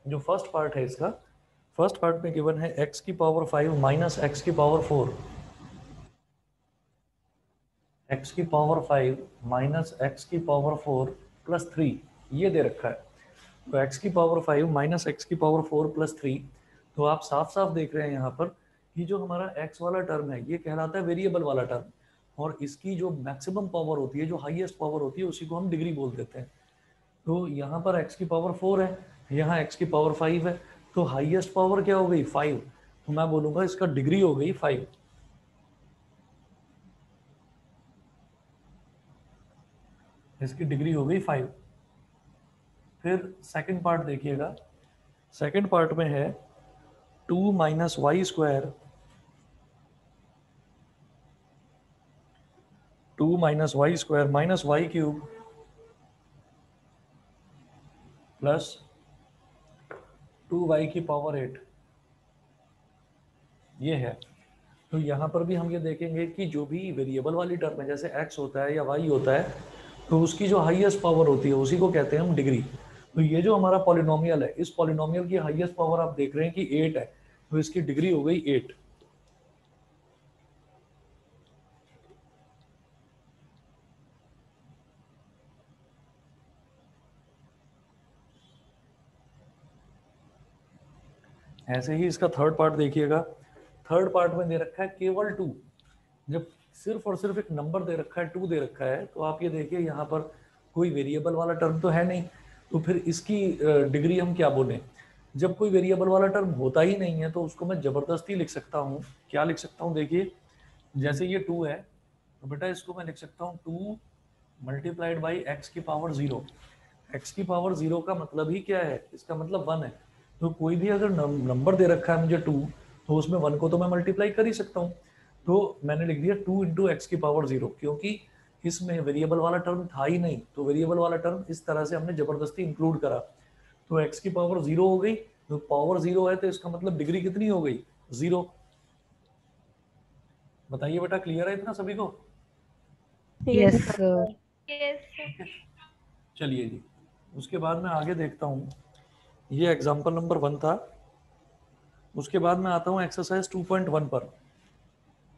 जो first part है इसका, फर्स्ट पार्ट में गिवन है x की पावर 5 माइनस एक्स की पावर 4, x की पावर 5 माइनस एक्स की पावर 4 प्लस 3, ये दे रखा है। तो x की पावर 5 माइनस एक्स की पावर 4 प्लस 3, तो आप साफ साफ देख रहे हैं यहाँ पर कि जो हमारा x वाला टर्म है ये कहलाता है वेरिएबल वाला टर्म, और इसकी जो मैक्सिमम पावर होती है, जो हाईएस्ट पावर होती है, उसी को हम डिग्री बोल देते हैं। तो यहाँ पर x की पावर 4 है, यहाँ x की पावर 5 है, तो हाईएस्ट पावर क्या हो गई 5, तो मैं बोलूँगा इसका डिग्री हो गई 5। इसकी डिग्री हो गई 5। फिर सेकंड पार्ट देखिएगा, सेकंड पार्ट में है 2 minus y square, 2 minus y square minus y cube plus 2y की पावर 8, ये है। तो यहाँ पर भी हम ये देखेंगे कि जो भी वेरिएबल वाली टर्म है, जैसे x होता है या y होता है, तो उसकी जो हाईएस्ट पावर होती है उसी को कहते हैं हम डिग्री। तो ये जो हमारा पॉलिनोमियल है, इस पॉलिनोमियल की हाईएस्ट पावर आप देख रहे हैं कि 8 है, तो इसकी डिग्री हो गई 8। ऐसे ही इसका थर्ड पार्ट देखिएगा, थर्ड पार्ट में दे रखा है केवल 2। जब सिर्फ और सिर्फ एक नंबर दे रखा है, 2 दे रखा है, तो आप ये देखिए यहाँ पर कोई वेरिएबल वाला टर्म तो है नहीं, तो फिर इसकी डिग्री हम क्या बोलें। जब कोई वेरिएबल वाला टर्म होता ही नहीं है तो उसको मैं ज़बरदस्ती लिख सकता हूँ। क्या लिख सकता हूँ, देखिए जैसे ये 2 है, तो बेटा इसको मैं लिख सकता हूँ 2 मल्टीप्लाइड बाई एक्स की पावर 0। एक्स की पावर 0 का मतलब ही क्या है, इसका मतलब 1 है। तो कोई भी अगर नंबर दे रखा है मुझे 2, तो उसमें 1 को तो मैं मल्टीप्लाई कर ही सकता हूँ। तो मैंने लिख दिया 2 इंटू एक्स की पावर 0, क्योंकि इसमें वेरिएबल वाला टर्म था ही नहीं, तो वेरिएबल वाला टर्म इस तरह से हमने जबरदस्ती इंक्लूड करा। तो एक्स की पावर 0 हो गई, तो पावर 0 है तो इसका मतलब डिग्री कितनी हो गई, 0। बताइए बेटा, क्लियर है इतना सभी को? Yes yes sir. Sir. Yes. चलिए जी, उसके बाद मैं आगे देखता हूँ। ये एग्जाम्पल नंबर 1 था। उसके बाद मैं आता हूँ एक्सरसाइज 2.1 पर।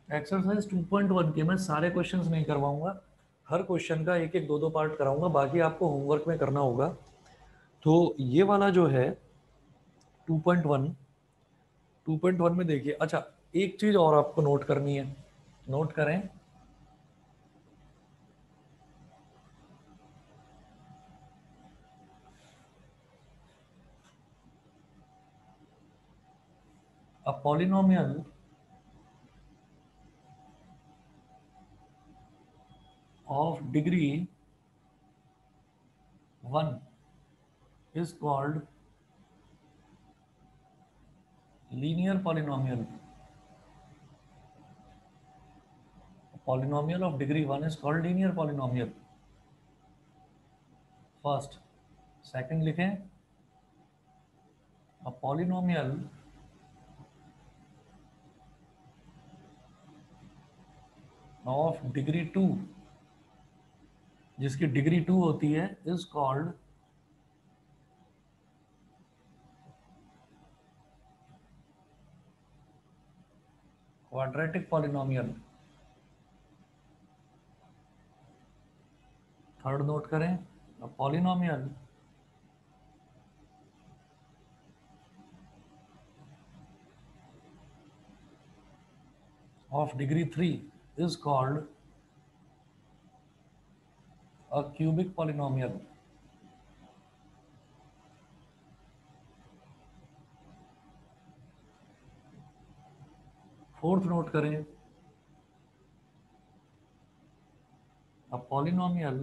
एक्सरसाइज 2.1 के मैं सारे क्वेश्चंस नहीं करवाऊंगा, हर क्वेश्चन का एक एक दो दो पार्ट कराऊंगा, बाकी आपको होमवर्क में करना होगा। तो ये वाला जो है 2.1, 2.1 में देखिए, अच्छा एक चीज़ और आपको नोट करनी है, नोट करें। A polynomial of degree 1 is called linear polynomial. A polynomial of degree 1 is called linear polynomial. First, second लिखें, a polynomial of degree 2, जिसकी डिग्री 2 होती है, is called quadratic polynomial. Third note करें, a polynomial of degree 3 is called a cubic polynomial. Fourth note करें, a polynomial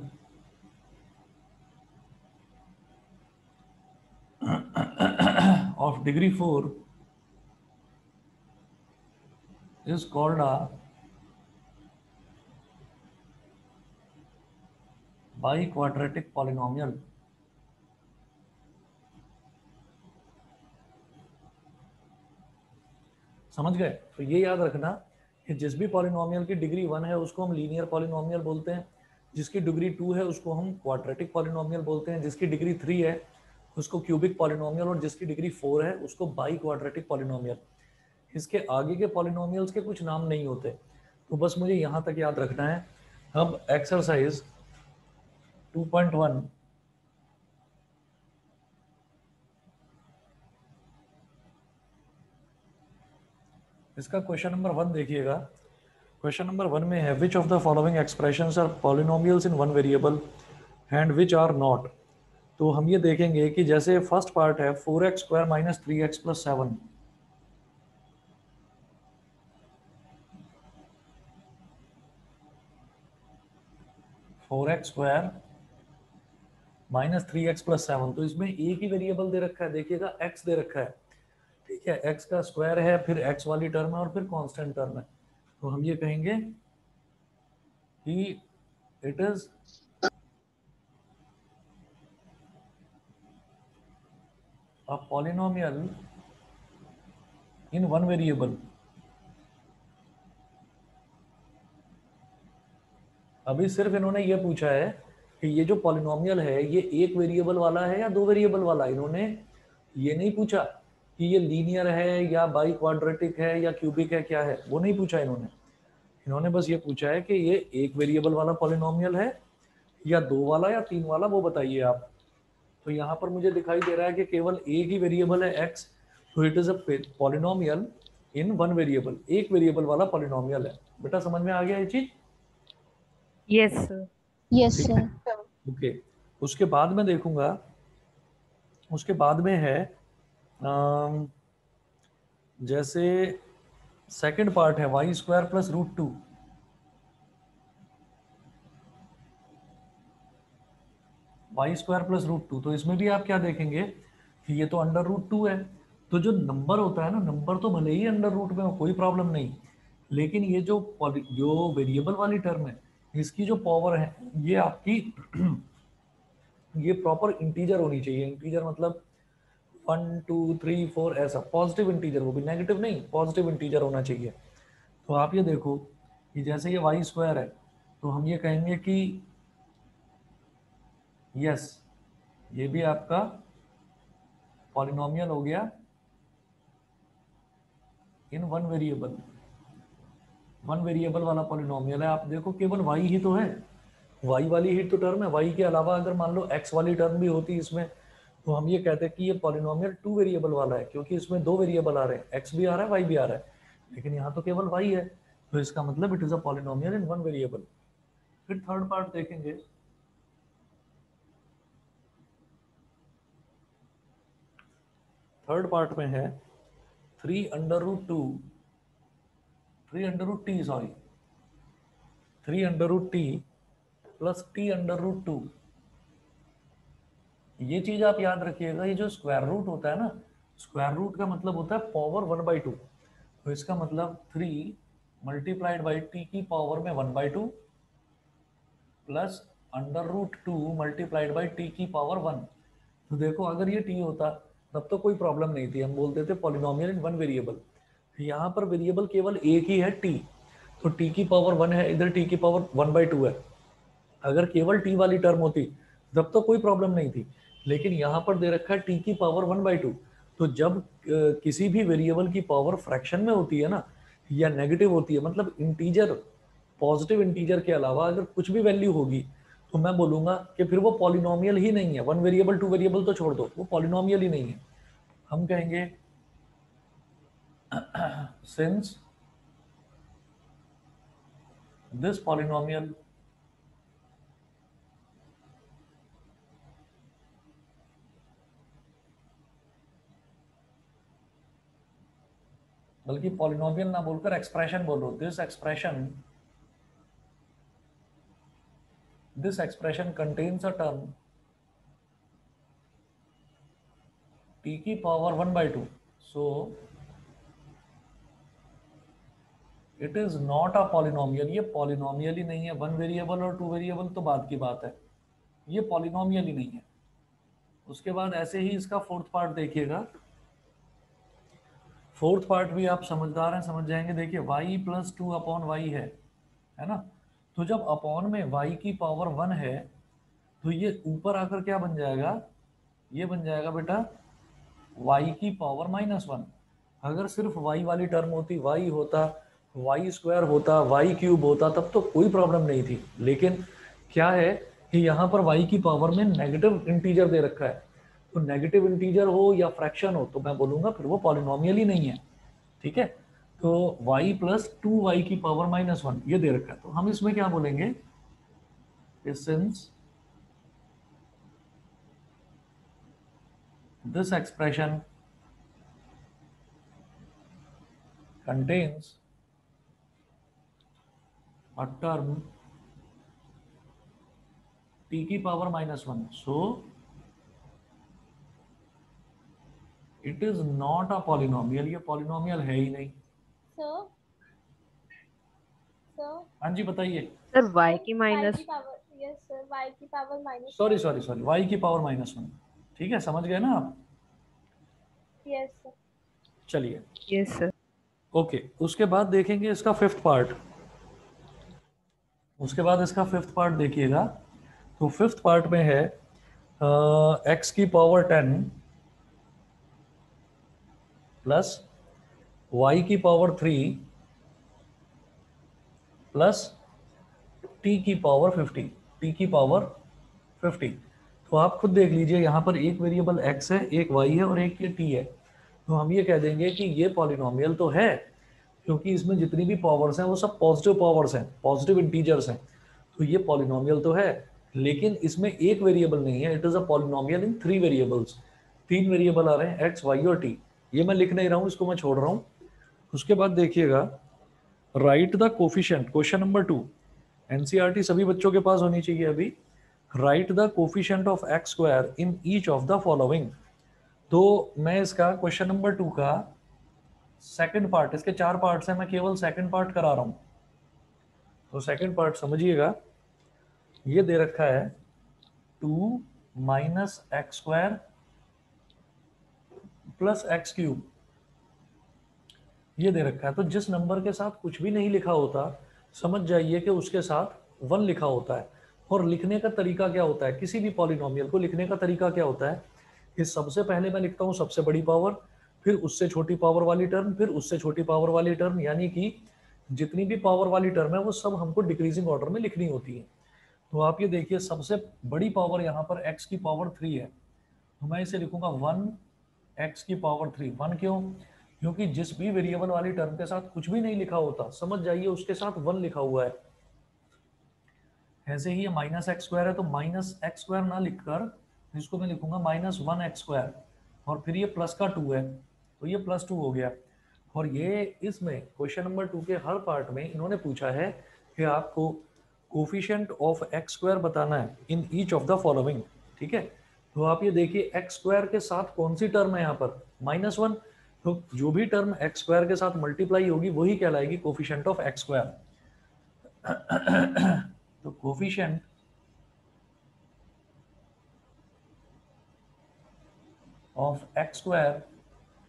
of degree 4 is called a biquadratic polynomial. समझ गए? तो ये याद रखना कि जिस भी पॉलिनोमियल की डिग्री 1 है उसको हम लीनियर पॉलिनोमियल बोलते हैं, जिसकी डिग्री 2 है उसको हम क्वाड्रेटिक पॉलिनोमियल बोलते हैं, जिसकी डिग्री 3 है उसको क्यूबिक पॉलिनोमियल, और जिसकी डिग्री 4 है उसको बाई क्वाड्रेटिक पॉलिनोमियल। इसके आगे के पॉलिनोमियल्स के कुछ नाम नहीं होते, तो बस मुझे यहाँ तक याद रखना है। अब एक्सरसाइज 2.1 इसका क्वेश्चन नंबर 1 देखिएगा। क्वेश्चन नंबर 1 में है which of the following expressions are polynomials in one variable and which are not. तो हम ये देखेंगे कि जैसे फर्स्ट पार्ट है 4x square minus 3x plus 7, four x square minus 3x plus 7, तो इसमें एक ही वेरिएबल दे रखा है, देखिएगा x दे रखा है, ठीक है, x का स्क्वायर है, फिर x वाली टर्म है और फिर कांस्टेंट टर्म है। तो हम ये कहेंगे कि it is a polynomial in one variable. अभी सिर्फ इन्होंने ये पूछा है कि ये जो पॉलिनोमियल है ये एक वेरिएबल वाला है या दो वेरिएबल वाला है। इन्होंने ये नहीं पूछा कि ये लीनियर है या बाई क्वाड्रेटिक है या क्यूबिक है, क्या है, वो नहीं पूछा इन्होंने। इन्होंने बस ये पूछा है कि ये एक वेरिएबल वाला पॉलिनोमियल है या दो वाला या तीन वाला, वो बताइए आप। तो यहाँ पर मुझे दिखाई दे रहा है कि केवल एक ही वेरिएबल है x, तो it is a polynomial in one variable, एक वेरिएबल वाला पॉलिनोमियल है। बेटा समझ में आ गया ये चीज? Yes sir. यस ठीक है, सर। ओके। उसके बाद में देखूंगा, उसके बाद में है जैसे सेकंड पार्ट है y square plus root two, y square plus root two, तो इसमें भी आप क्या देखेंगे कि ये तो अंडर रूट टू है। तो जो नंबर होता है ना, नंबर तो भले ही अंडर रूट में हो, कोई प्रॉब्लम नहीं, लेकिन ये जो वेरिएबल वाली टर्म है इसकी जो पावर है ये आपकी ये प्रॉपर इंटीजर होनी चाहिए। इंटीजर मतलब 1 2 3 4 ऐसा, पॉजिटिव इंटीजर, वो भी नेगेटिव नहीं, पॉजिटिव इंटीजर होना चाहिए। तो आप ये देखो कि जैसे ये वाई स्क्वायर है, तो हम ये कहेंगे कि यस, ये भी आपका पॉलिनोमियल हो गया इन वन वेरिएबल, वन वेरिएबल वाला पॉलिनोमियल है। आप देखो केवल वाई ही तो है, वाई वाली ही तो टर्म है। वाई के अलावा अगर मान लो एक्स वाली टर्म भी होती इसमें, तो हम ये कहते हैं कि ये पॉलिनोमियल टू वेरिएबल वाला है, क्योंकि इसमें दो वेरिएबल आ रहे हैं, एक्स भी आ रहा है वाई भी आ रहा है, लेकिन यहाँ तो केवल वाई है, तो इसका मतलब it is a polynomial in one variable. फिर थर्ड पार्ट देखेंगे, थर्ड पार्ट में है 3 under root 2, 3 under root t, sorry 3 under root t plus T under root 2। ये चीज आप याद रखिएगा, ये जो स्क्वायर रूट होता है ना, स्क्वायर रूट का मतलब होता है पावर 1/2। तो इसका मतलब 3 मल्टीप्लाइड बाई टी की पावर में 1/2 plus under root 2 multiplied by t की पावर 1। तो देखो अगर ये टी होता तब तो कोई प्रॉब्लम नहीं थी, हम बोलते थे पॉलिनोमियल इन वन वेरिएबल। यहाँ पर वेरिएबल केवल एक ही है टी, तो टी की पावर 1 है, इधर टी की पावर 1/2 है। अगर केवल टी वाली टर्म होती तब तो कोई प्रॉब्लम नहीं थी, लेकिन यहाँ पर दे रखा है टी की पावर 1/2। तो जब किसी भी वेरिएबल की पावर फ्रैक्शन में होती है ना, या नेगेटिव होती है, मतलब इंटीजर, पॉजिटिव इंटीजर के अलावा अगर कुछ भी वैल्यू होगी, तो मैं बोलूंगा कि फिर वो पॉलिनोमियल ही नहीं है। वन वेरिएबल टू वेरिएबल तो छोड़ दो, वो पॉलिनोमियल ही नहीं है। हम कहेंगे सिंस दिस पॉलिनोमियल बल्कि पॉलिनोमियल ना बोलकर एक्सप्रेशन बोलो, this expression contains a term t की power 1/2, so it is not a polynomial. ये पॉलिनोमियल ही नहीं है। वन वेरिएबल और टू वेरिएबल तो बात की बात है, ये पॉलिनोमियल ही नहीं है। उसके बाद ऐसे ही इसका फोर्थ पार्ट देखिएगा, फोर्थ पार्ट भी आप समझदार हैं, समझ जाएंगे। देखिए y+2/y है ना, तो जब अपॉन में y की पावर 1 है, तो ये ऊपर आकर क्या बन जाएगा, ये बन जाएगा बेटा y की पावर -1। अगर सिर्फ y वाली टर्म होती, y होता, वाई स्क्वायर होता, वाई क्यूब होता, तब तो कोई प्रॉब्लम नहीं थी। लेकिन क्या है कि यहाँ पर y की पावर में नेगेटिव इंटीजर दे रखा है, तो नेगेटिव इंटीजर हो या फ्रैक्शन हो तो मैं बोलूँगा फिर वो पॉलिनोमियल ही नहीं है। ठीक है, तो y प्लस 2y की पावर -1 ये दे रखा है, तो हम इसमें क्या बोलेंगे, since this expression contains a term t की power -1, so it is not a polynomial। ये पॉलिनोमियल है ही नहीं। सर सर हाँ जी बताइए। सर y की y माइनस, की पावर, यस सर, y की पावर माइनस, सॉरी y की पावर -1। ठीक है, समझ गए ना आप। Yes sir. चलिए यस सर। ओके, उसके बाद देखेंगे इसका फिफ्थ पार्ट। उसके बाद इसका फिफ्थ पार्ट देखिएगा, तो फिफ्थ पार्ट में है x की पावर 10 प्लस y की पावर 3 प्लस t की पावर 50, t की पावर 50। तो आप खुद देख लीजिए, यहाँ पर एक वेरिएबल x है, एक y है और एक ये t है। तो हम ये कह देंगे कि ये पॉलिनोमियल तो है, क्योंकि इसमें जितनी भी पावर्स हैं वो सब पॉजिटिव पावर्स हैं, पॉजिटिव इंटीजर्स हैं, तो ये पॉलिनोमियल तो है। लेकिन इसमें एक वेरिएबल नहीं है, it is a polynomial in 3 variables. 3 variable आ रहे हैं x, y और t। ये मैं लिख नहीं रहा हूँ, इसको मैं छोड़ रहा हूँ। उसके बाद देखिएगा, right the coefficient, question number 2, NCERT सभी बच्चों के पास होनी चाहिए अभी। Right the coefficient of x square in each of the following. तो मैं इसका क्वेश्चन नंबर 2 का सेकंड पार्ट, इसके 4 पार्ट्स हैं, मैं केवल सेकंड पार्ट करा रहा हूं। तो सेकंड पार्ट समझिएगा, ये दे रखा है 2 minus x square plus x cube, ये दे रखा है। तो जिस नंबर के साथ कुछ भी नहीं लिखा होता, समझ जाइए कि उसके साथ 1 लिखा होता है। और लिखने का तरीका क्या होता है, किसी भी पॉलिनोमियल को लिखने का तरीका क्या होता है कि सबसे पहले मैं लिखता हूँ सबसे बड़ी पावर, फिर उससे छोटी पावर वाली टर्म, फिर उससे छोटी पावर वाली टर्म, यानी कि जितनी भी पावर वाली टर्म है वो सब हमको डिक्रीजिंग ऑर्डर में लिखनी होती है। तो आप ये देखिए, सबसे बड़ी पावर यहाँ पर x की पावर 3 है, तो मैं इसे लिखूंगा 1 x की पावर 3। 1 क्यों? क्योंकि जिस भी वेरिएबल वाली टर्म के साथ कुछ भी नहीं लिखा होता, समझ जाइए उसके साथ 1 लिखा हुआ है। ऐसे ही ये माइनस एक्स स्क्वायर है, तो माइनस एक्स स्क्वायर ना लिखकर इसको मैं लिखूंगा -1x², और फिर ये प्लस का 2 है, तो ये +2 हो गया। और ये इसमें क्वेश्चन नंबर 2 के हर पार्ट में इन्होंने पूछा है कि आपको कोफिशिएंट ऑफ x² बताना है in each of the following. ठीक है, तो आप ये देखिए x² के साथ कौन सी टर्म है यहाँ पर, -1, तो जो भी टर्म x² के साथ मल्टीप्लाई होगी वही कहलाएगी कोफिशिएंट ऑफ x²। तो coefficient of x²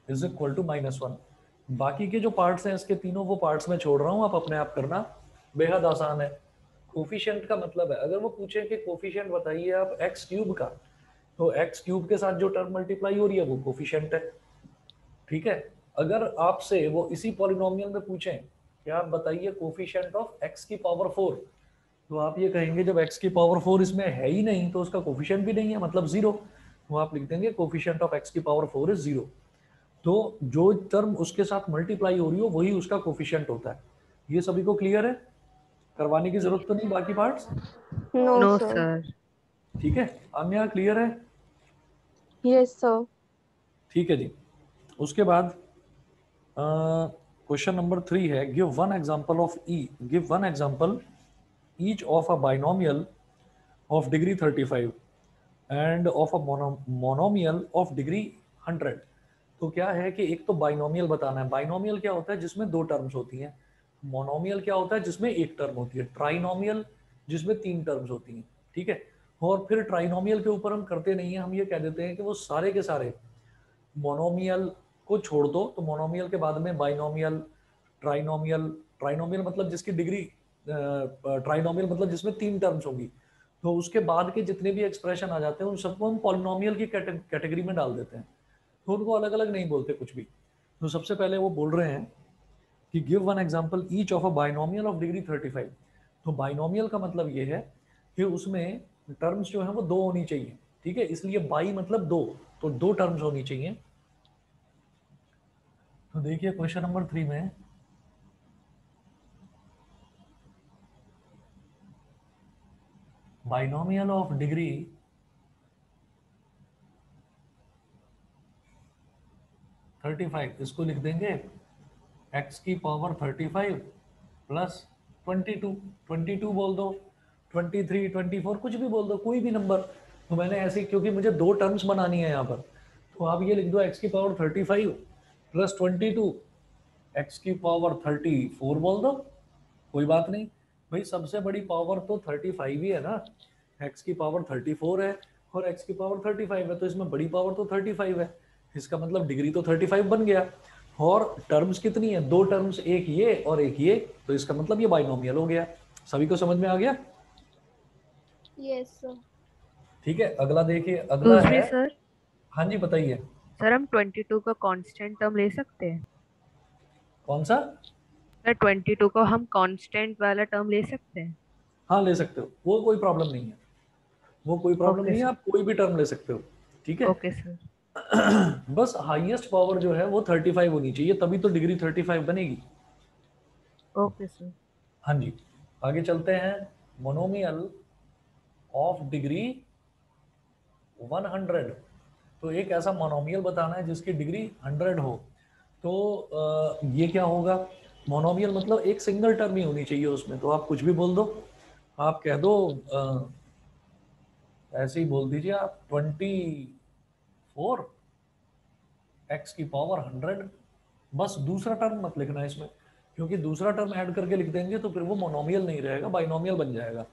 is equal to -1। बाकी के जो पार्ट्स हैं इसके तीनों, वो पार्ट्स मैं छोड़ रहा हूँ, आप अपने आप करना, बेहद आसान है। कोफिशिएंट का मतलब है, अगर वो पूछे कि कोफिशिएंट बताइए आप x³ का, तो x³ के साथ जो टर्म मल्टीप्लाई हो रही है वो कोफिशिएंट है। ठीक है, अगर आपसे वो इसी पॉलिनोमियल में पूछें कि आप बताइए कोफिशिएंट ऑफ x की पावर 4, तो आप ये कहेंगे जब x की पावर 4 इसमें है ही नहीं तो उसका कोफिशिएंट भी नहीं है, मतलब 0। तो आप लिख देंगे कोफिशिएंट ऑफ x की पावर 4 इज 0। तो जो टर्म उसके साथ मल्टीप्लाई हो रही हो वही उसका कोफिशिएंट होता है। ये सभी को क्लियर है? करवाने की जरूरत तो नहीं बाकी parts? No no sir. Sir. ठीक है, आन्या क्लियर है? Yes sir. ठीक है जी। उसके बाद क्वेश्चन नंबर 3 है, give one example of give one example each of a binomial of degree 35 and of a monomial of degree 100। तो क्या है कि एक तो बाइनोमियल बताना है। बाइनोमियल क्या होता है? जिसमें 2 टर्म्स होती हैं। मोनोमियल क्या होता है? जिसमें 1 टर्म होती है। ट्राइनोमियल जिसमें 3 टर्म्स होती हैं। ठीक है, और फिर ट्राइनोमियल के ऊपर हम करते नहीं है, हम ये कह देते हैं कि वो सारे के सारे मोनोमियल को छोड़ दो, तो मोनोमियल के बाद में बाइनोमियल, ट्राइनोमियल, ट्राइनोमियल मतलब जिसकी डिग्री, ट्राइनोमियल मतलब जिसमें 3 टर्म्स होंगी, तो उसके बाद के जितने भी एक्सप्रेशन आ जाते हैं उन सबको हम पॉलिनोमियल की कैटेगरी में डाल देते हैं, तो उनको अलग अलग नहीं बोलते कुछ भी। तो सबसे पहले वो बोल रहे हैं कि give one example each of a binomial of degree 35। तो बाइनोमियल का मतलब ये है कि उसमें टर्म्स जो है वो दो होनी चाहिए, ठीक है, इसलिए बाई मतलब दो, तो दो टर्म्स होनी चाहिए। तो देखिए क्वेश्चन नंबर 3 में बाइनोमियल ऑफ डिग्री 35, इसको लिख देंगे x की पावर 35 प्लस 22, 22 बोल दो, 23, 24 कुछ भी बोल दो, कोई भी नंबर। तो मैंने ऐसे, क्योंकि मुझे दो टर्म्स बनानी है यहाँ पर, तो आप ये लिख दो x की पावर 35 प्लस 22, x की पावर 34 बोल दो, कोई बात नहीं। भाई सबसे बड़ी पावर तो 35 ही है ना, x की पावर 34 है और x की पावर 35 है, तो इसमें बड़ी पावर तो 35 है, इसका मतलब डिग्री तो 35 बन गया। और टर्म्स कितनी है, दो टर्म्स, एक ये और एक ये, तो इसका मतलब ये बाइनोमियल हो गया। सभी को समझ में आ गया? Yes, sir. ठीक है, अगला देखिए, अगला दूसरी है। सर, हाँ जी बताइए। सर हम 22 का कांस्टेंट टर्म ले सकते हैं? कौन सा? सर 22 को हम कांस्टेंट वाला टर्म ले सकते हैं? हाँ ले सकते हो, वो कोई प्रॉब्लम नहीं है, वो कोई प्रॉब्लम ओके नहीं है, सर। आप कोई भी टर्म ले सकते हो, ठीक है। Okay sir. बस हाईएस्ट पावर जो है वो 35 होनी चाहिए, तभी तो डिग्री 35 बनेगी। Okay sir. हाँ जी, आगे चलते हैं। मोनोमियल ऑफ डिग्री 100, तो एक ऐसा मोनोमियल बताना है जिसकी डिग्री 100 हो। तो ये क्या होगा, मोनोमियल मतलब एक सिंगल टर्म ही होनी चाहिए उसमें, तो आप कुछ भी बोल दो, आप कह दो ऐसे ही बोल दीजिए आप 24 x की पावर 100, बस दूसरा टर्म मत लिखना इसमें, क्योंकि दूसरा टर्म ऐड करके लिख देंगे तो फिर वो मोनोमियल नहीं रहेगा, बाइनोमियल बन जाएगा।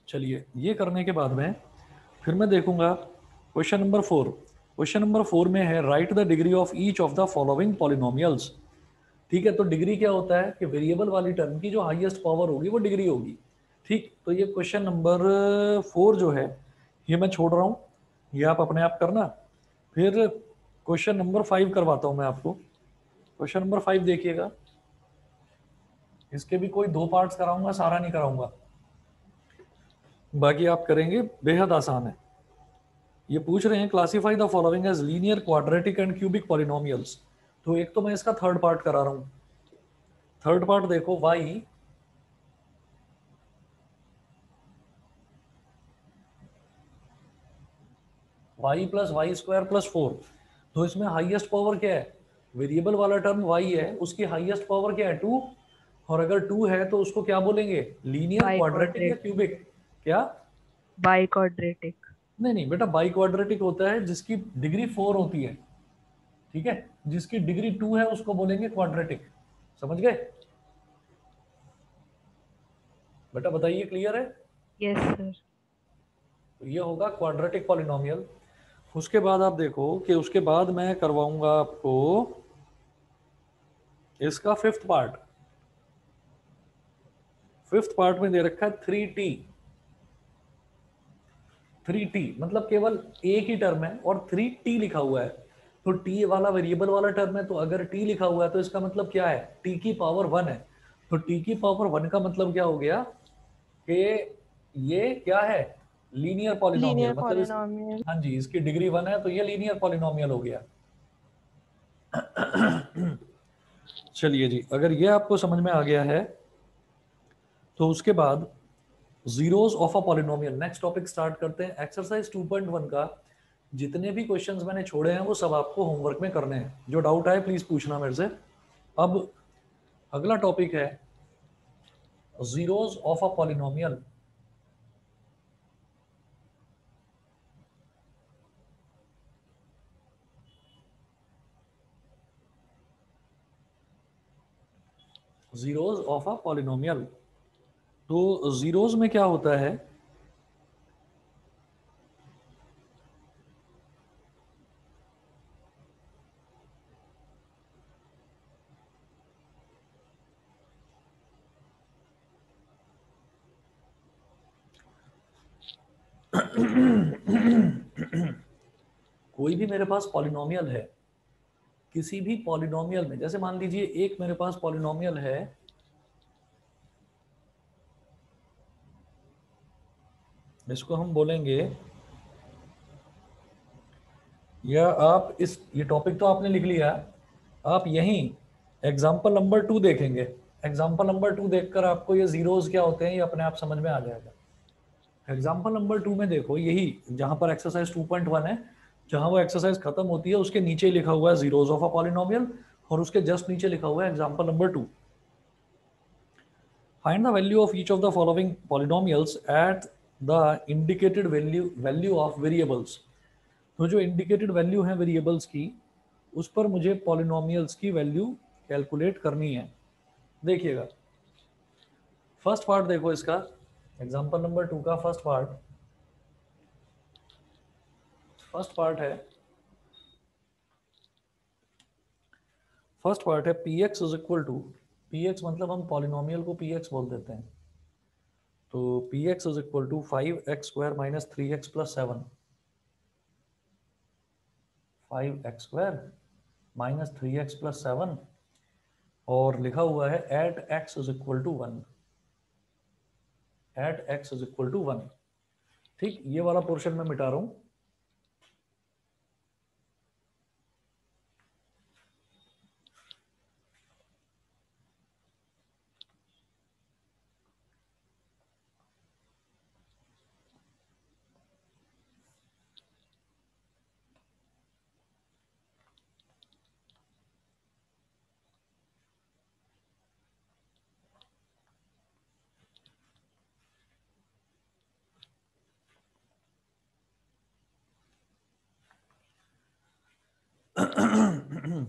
चलिए, ये करने के बाद में फिर मैं देखूंगा क्वेश्चन नंबर 4। क्वेश्चन नंबर 4 में है right the degree of each of the following polynomials. ठीक है, तो डिग्री क्या होता है कि वेरिएबल वाली टर्म की जो हाईएस्ट पावर होगी वो डिग्री होगी। ठीक, तो ये क्वेश्चन नंबर 4 जो है ये मैं छोड़ रहा हूँ, ये आप अपने आप करना। फिर क्वेश्चन नंबर 5 करवाता हूँ मैं आपको। क्वेश्चन नंबर 5 देखिएगा, इसके भी कोई दो पार्ट्स कराऊंगा, सारा नहीं कराऊंगा, बाकी आप करेंगे, बेहद आसान है। ये पूछ रहे हैं classify the following as linear, quadratic and cubic polynomials. तो एक तो मैं इसका थर्ड पार्ट करा रहा हूं। थर्ड पार्ट देखो, y plus y square plus 4। तो इसमें हाईएस्ट पावर क्या है, वेरिएबल वाला टर्म y है, उसकी हाईएस्ट पावर क्या है 2, और अगर 2 है तो उसको क्या बोलेंगे, लीनियर, बाई क्वाड्रेटिक या क्वाड्रेटिक। क्यूबिक? क्या? By quadratic. नहीं नहीं बेटा, बाई क्वाड्रेटिक होता है जिसकी डिग्री 4 होती है, ठीक है, जिसकी डिग्री 2 है उसको बोलेंगे क्वाड्रेटिक। समझ गए बेटा? बताइए, क्लियर है? Yes sir. तो ये होगा क्वाड्रेटिक पॉलिनोमियल। उसके बाद आप देखो कि उसके बाद मैं करवाऊंगा आपको इसका फिफ्थ पार्ट। फिफ्थ पार्ट में दे रखा है 3t। 3t मतलब केवल एक ही टर्म है और 3t लिखा हुआ है, तो t वाला वेरिएबल वाला टर्म है, तो अगर t लिखा हुआ है तो इसका मतलब क्या है, t की पावर 1 है। तो t की पावर 1 का मतलब क्या हो गया कि ये क्या है, लीनियर पॉलिनोमियल, Linear मतलब इस, polynomial. हाँ जी, इसकी डिग्री 1 है तो ये लीनियर पॉलिनोमियल हो गया। चलिए जी, अगर ये आपको समझ में आ गया है तो उसके बाद zeros of a polynomial, next topic start करते हैं। एक्सरसाइज 2.1 का जितने भी क्वेश्चंस मैंने छोड़े हैं वो सब आपको होमवर्क में करने हैं, जो डाउट आए प्लीज पूछना मेरे से। अब अगला टॉपिक है zeros of a polynomial. Zeros of a polynomial, तो जीरोस में क्या होता है, कोई भी मेरे पास पॉलिनोमियल है, किसी भी पॉलिनोमियल में, जैसे मान लीजिए एक मेरे पास पॉलिनोमियल है, इसको हम बोलेंगे, या आप इस, ये टॉपिक तो आपने लिख लिया, आप यहीं एग्जाम्पल नंबर 2 देखेंगे। एग्जाम्पल नंबर 2 देखकर आपको ये जीरोस क्या होते हैं ये अपने आप समझ में आ जाएगा। एग्जाम्पल नंबर 2 में देखो, यही जहां पर एक्सरसाइज 2.1 है, जहां वो एक्सरसाइज खत्म होती है उसके नीचे ही लिखा हुआ है जीरोस ऑफ अ पॉलिनोमियल, और उसके जस्ट नीचे लिखा हुआ है example number 2। Find the value of each of the following polynomials at the indicated value of variables. तो जो इंडिकेटेड वैल्यू है वेरिएबल्स की, उस पर मुझे पॉलिनोमियल्स की वैल्यू कैलकुलेट करनी है। देखिएगा फर्स्ट पार्ट देखो इसका, एग्जांपल नंबर 2 का फर्स्ट पार्ट है, p x is equal to, p x मतलब हम पॉलिनोमियल को पी एक्स बोल देते हैं, तो p x is equal to 5x² minus 3x plus 7, 5x² minus 3x plus 7, और लिखा हुआ है at x is equal to 1, at x is equal to 1। ठीक, ये वाला पोर्शन मैं मिटा रहा हूं।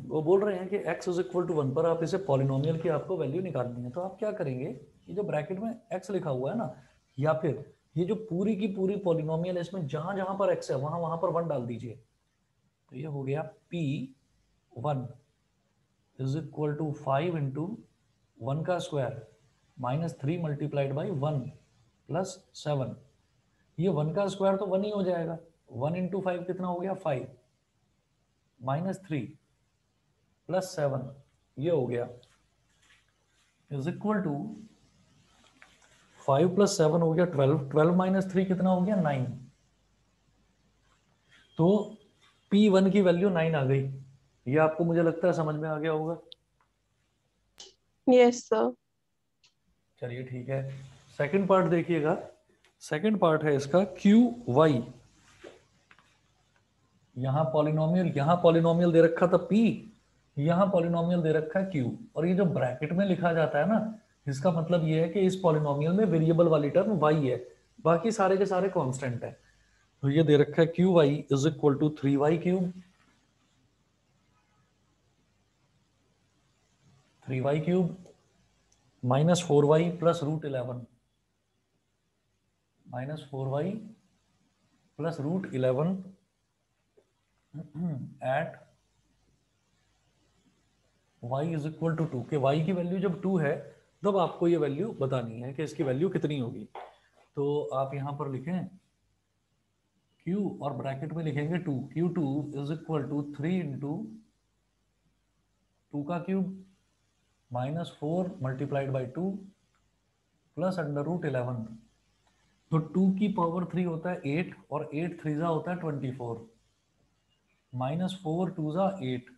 वो बोल रहे हैं कि x इज इक्वल टू 1 पर आप इसे पॉलिनोमियल की आपको वैल्यू निकालनी है, तो आप क्या करेंगे, ये जो ब्रैकेट में x लिखा हुआ है ना, या फिर ये जो पूरी की पूरी पॉलिनोमियल है, इसमें जहां जहां पर x है वहां वहां पर 1 डाल दीजिए। तो ये हो गया p1 is equal to 5 into 1 का square minus 3 multiplied by 1 plus 7। ये 1 का स्क्वायर तो 1 ही हो जाएगा, 1 इंटू 5 कितना हो गया 5, माइनस 3 प्लस 7, ये हो गया इज इक्वल टू 5 प्लस 7 हो गया 12, 12 माइनस 3 कितना हो गया 9। तो P1 की वैल्यू 9 आ गई। ये आपको मुझे लगता है समझ में आ गया होगा। Yes sir. चलिए ठीक है, सेकंड पार्ट देखिएगा। सेकंड पार्ट है इसका क्यू वाई, यहाँ पॉलिनोमियल दे रखा था P, यहाँ पॉलिनोमियल दे रखा है Q, और ये जो ब्रैकेट में लिखा जाता है ना, इसका मतलब ये है कि इस पॉलिनोमियल में वेरिएबल वाली टर्म y है, बाकी सारे के सारे कांस्टेंट है। तो ये दे रखा है q y is equal to 3y cube, 3y cube minus 4y plus root 11, minus 4y plus root 11 at y is equal to 2, के y की वैल्यू जब 2 है तब आपको ये वैल्यू बतानी है कि इसकी वैल्यू कितनी होगी। तो आप यहाँ पर लिखें q और ब्रैकेट में लिखेंगे 2, q2 is equal to 3 into 2 का cube minus 4 multiplied by 2 plus under root 11। तो 2 की पावर 3 होता है 8, और 8 3 जा होता है 24, माइनस 4 2 जा 8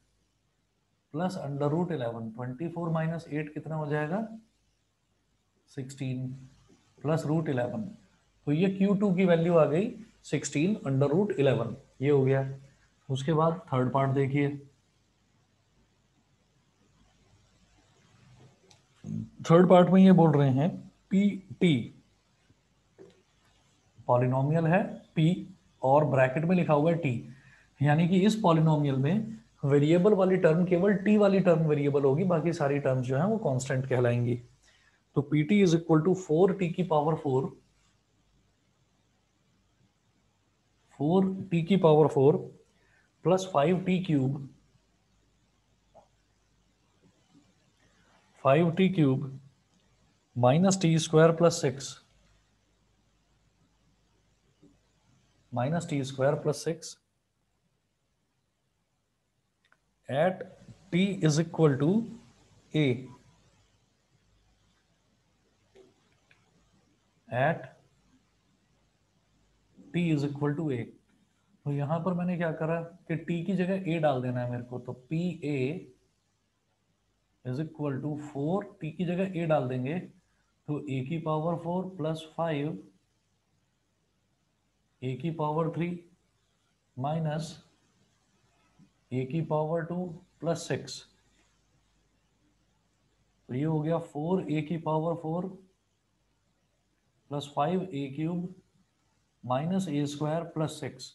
प्लस अंडर रूट 11, 24 माइनस 8 कितना हो जाएगा 16 प्लस रूट 11। तो ये Q2 की वैल्यू आ गई 16 अंडर रूट 11, ये हो गया। उसके बाद थर्ड पार्ट देखिए, थर्ड पार्ट में ये बोल रहे हैं PT पॉलिनोमियल है P और ब्रैकेट में लिखा हुआ है T, यानी कि इस पॉलिनोमियल में वेरिएबल वाली टर्म केवल T वाली टर्म वेरिएबल होगी, बाकी सारी टर्म्स जो है वो कांस्टेंट कहलाएंगी। तो PT is equal to 4t की पावर 4, 4t की power 4 plus 5t cube, 5t cube minus t square plus 6, minus t square plus 6 at t is equal to a at t is equal to a। तो यहां पर मैंने क्या करा कि t की जगह a डाल देना है मेरे को, तो pa is equal to 4, t की जगह a डाल देंगे तो a की पावर 4 प्लस 5 a की पावर 3 माइनस a की पावर 2 प्लस 6। तो ये हो गया 4a की power 4 plus 5a cube minus a square plus 6।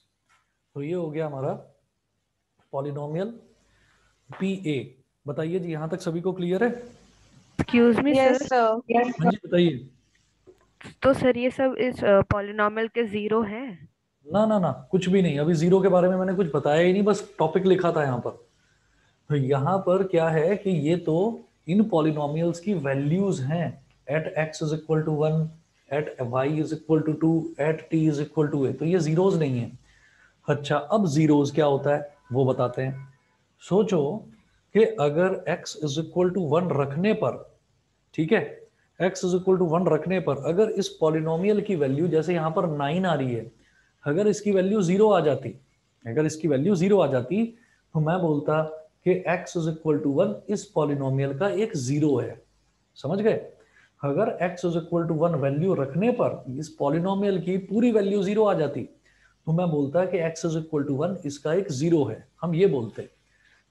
तो ये हो गया हमारा पॉलिनोमियल pa। बताइए जी, यहां तक सभी को क्लियर है? Excuse me Yes, sir, sir. हाँ जी बताइए। तो सर ये सब इस पॉलिनोमियल के जीरो हैं? ना ना ना, कुछ भी नहीं, अभी जीरो के बारे में मैंने कुछ बताया ही नहीं, बस टॉपिक लिखा था यहाँ पर। तो यहाँ पर क्या है कि ये तो इन पॉलिनोमियल्स की वैल्यूज हैं, at x is equal to 1, at y is equal to 2, at t is equal to a, तो ये जीरोज नहीं है। अच्छा, अब जीरोज क्या होता है वो बताते हैं। सोचो कि अगर x इज इक्वल टू 1 रखने पर, ठीक है, x इज इक्वल टू 1 रखने पर अगर इस पॉलिनोमियल की वैल्यू, जैसे यहाँ पर 9 आ रही है, अगर इसकी वैल्यू 0 आ जाती, अगर इसकी वैल्यू 0 आ जाती, तो मैं बोलता कि x इज इक्वल टू 1 इस पॉलिनोमियल का एक जीरो है। समझ गए? अगर x is equal to 1 value रखने पर इस पॉलिनोमियल की पूरी वैल्यू 0 आ जाती, तो मैं बोलता कि x इज इक्वल टू 1 इसका एक जीरो है, हम ये बोलते।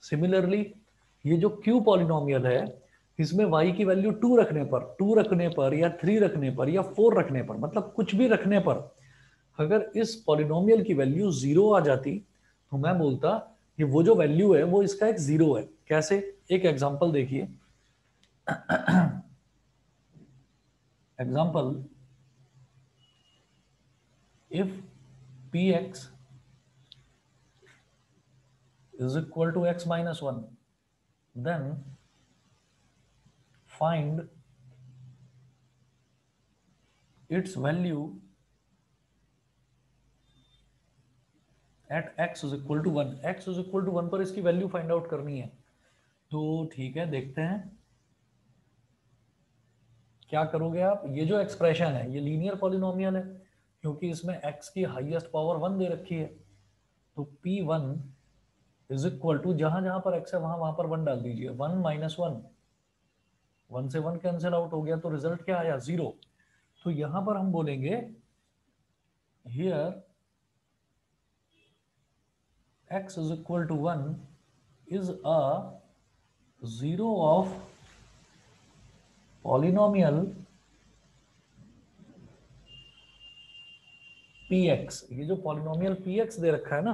सिमिलरली ये जो q पॉलिनोमियल है, इसमें y की वैल्यू 2 रखने पर, 2 रखने पर या 3 रखने पर या 4 रखने पर, मतलब कुछ भी रखने पर अगर इस पॉलिनोमियल की वैल्यू 0 आ जाती, तो मैं बोलता कि वो जो वैल्यू है वो इसका एक जीरो है। कैसे? एक एग्जांपल देखिए। Example, if px is equal to x minus 1, then find its value at x is equal to 1। x is equal to 1 पर इसकी वैल्यू फाइंड आउट करनी है। तो ठीक है, देखते हैं क्या करोगे आप। ये जो एक्सप्रेशन है ये लीनियर पॉलिनोमियल है, क्योंकि इसमें x की हाईएस्ट पावर 1 दे रखी है। तो p1 इज इक्वल टू, जहां जहां पर x है वहां पर 1 डाल दीजिए। 1 माइनस 1, 1 से 1 कैंसिल आउट हो गया, तो रिजल्ट क्या आया? 0। तो यहां पर हम बोलेंगे here x is equal to 1 is a zero of polynomial px। ये जो पॉलिनोमियल px दे रखा है ना,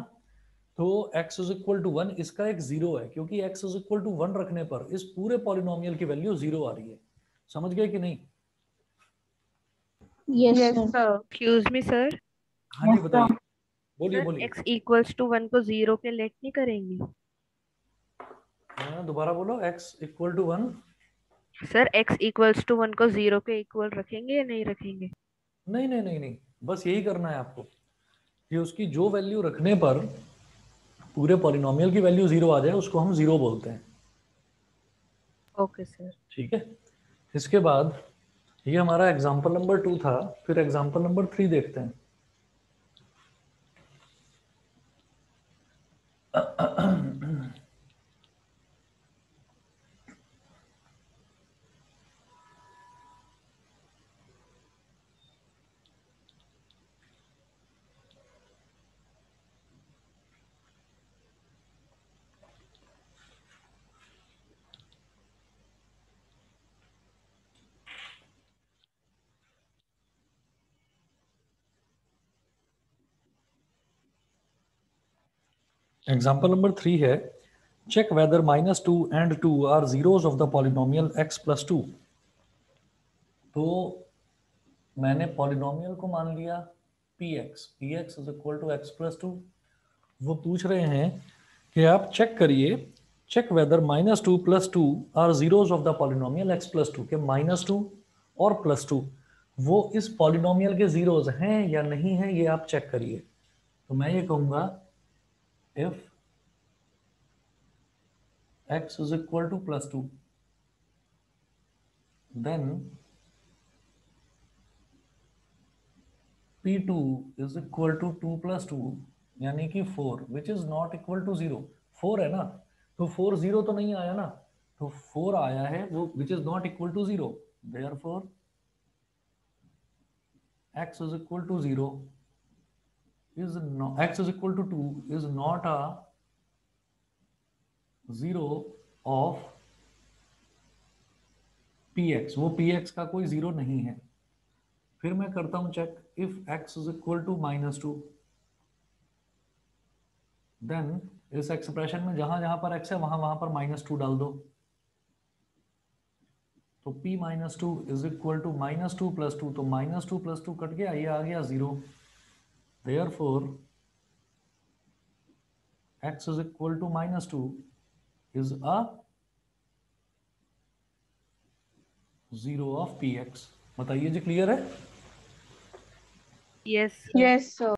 तो x is equal to 1 इसका एक जीरो है, क्योंकि x is equal to 1 रखने पर इस पूरे पॉलिनोमियल की वैल्यू 0 आ रही है। समझ गए कि नहीं? Yes, Yes, sir. sir. Excuse me sir, हाँ जी बताइए, बोलिए सर बोलिए। x इक्वल्स टू 1 को जीरो पे लेट नहीं करेंगे? दोबारा बोलो। x equal to 1, sir x equals to 1 को जीरो के इक्वल रखेंगे या नहीं रखेंगे? नहीं नहीं नहीं नहीं, बस यही करना है आपको कि उसकी जो वैल्यू रखने पर पूरे पॉलिनोमियल की वैल्यू 0 आ जाए उसको हम 0 बोलते हैं। Okay sir. ठीक है, इसके बाद ये हमारा एग्जाम्पल नंबर 2 था, फिर एग्जाम्पल नंबर 3 देखते हैं। एग्जाम्पल नंबर 3 है, check whether -2 and 2 are zeros of the polynomial x + 2। तो मैंने पॉलिनोमियल को मान लिया px is equal to x + 2। वो पूछ रहे हैं कि आप चेक करिए, check whether -2 + 2 are zeros of the polynomial x + 2, के -2 और +2 वो इस पॉलिनोमियल के जीरोस हैं या नहीं हैं, ये आप चेक करिए। तो मैं ये कहूंगा if x is equal to +2 then p2 is equal to 2 + 2 यानी कि 4 which is not equal to 0। 4 है ना, तो 4 0 तो नहीं आया ना, तो 4 आया है वो which is not equal to 0, therefore x is equal to 0 is not, x is equal to 2 is not a 0 of px, वो px का कोई 0 नहीं है। फिर मैं करता हूं check, if x is equal to -2 then इस एक्सप्रेशन में जहां जहां पर x है वहां वहां पर -2 डाल दो, तो p -2 इज इक्वल टू -2 + 2, तो -2 + 2 कट गया, ये आ गया 0, therefore x is equal to -2 is a 0 of px। बताइए जी, क्लियर है? Yes yes sir.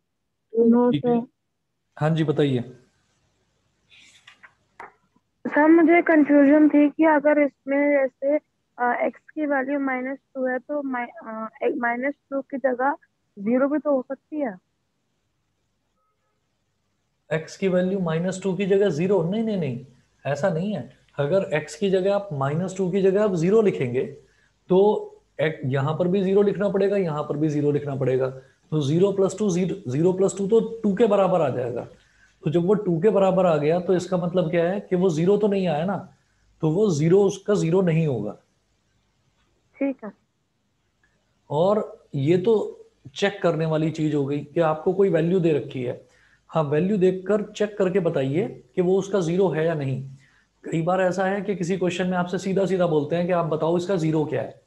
नो ठीक है, सर। हाँ जी बताइए। सर मुझे कंफ्यूजन थी कि अगर इसमें जैसे एक्स की वैल्यू -2 है तो -2 की जगह 0 भी तो हो सकती है। x की वैल्यू -2 की जगह 0, नहीं नहीं नहीं, ऐसा नहीं है। अगर x की जगह आप -2 की जगह आप 0 लिखेंगे तो यहाँ पर भी 0 लिखना पड़ेगा, यहाँ पर भी 0 लिखना पड़ेगा, तो 0 + 2 0 + 2 तो 2 के बराबर आ जाएगा। तो जब वो 2 के बराबर आ गया तो इसका मतलब क्या है कि वो 0 तो नहीं आया ना, तो वो 0 उसका 0 नहीं होगा। ठीक है। और ये तो चेक करने वाली चीज हो गई कि आपको कोई वैल्यू दे रखी है, हाँ वैल्यू देखकर चेक करके बताइए कि वो उसका 0 है या नहीं। कई बार ऐसा है कि किसी क्वेश्चन में आपसे सीधा सीधा बोलते हैं कि आप बताओ इसका 0 क्या है,